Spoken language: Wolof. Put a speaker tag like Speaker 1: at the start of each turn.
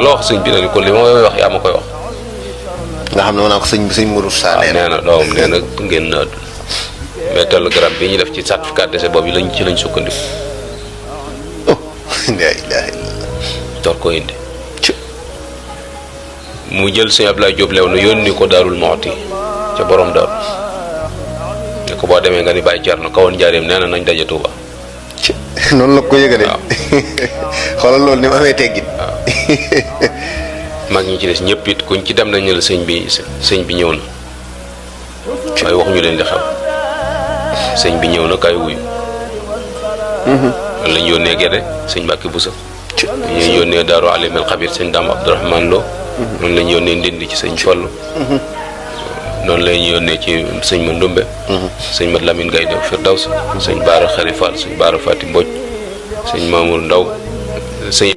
Speaker 1: loo wax sëñ bi ne ko li ma koy wax yaa ma koy wax.
Speaker 2: nga xam ne ma naa ko sëñ Mourou Sa nee
Speaker 1: na doom nee na ngeen na mais télégramme bi ñu def ci certificat de décès boobu ci lañ sukkandiku.
Speaker 2: oh la ilaha illallah.
Speaker 1: door ko indi. mu jël sëñ Abdoulaye Diop lew na yónni ko Daarul Muxti ca borom daaru ne ko boo demee nga ni Baye Thierno kawoon njaareem nee na nañ daje Touba.
Speaker 2: noonu la ko yëgalee.
Speaker 1: waaw
Speaker 2: xoolal loolu ni mu amee teggin.
Speaker 1: waaw mag ñi ci des ñëpp it kuñ ci dem nañ ne la sëñ bi ñëw na waaye waxuñu leen di xew sëñ bi ñëw na kaay wuyu. loolu lañ yónnee Gede sëñ Mbàkke Buso. ñu yónnee Daaru Alimul Xabir sëñ Daam Abdourahmane Lo. noonu lañ yónnee Ndindi ci sëñ Fallu. noonu lañ yónnee ci sëñ Mandumbe. sëñ Mat Lamine Gaye Firdaws sëñ Baara Xari Fall sëñ Baara Fati Mbodj sëñ Mamour Ndaw sëñ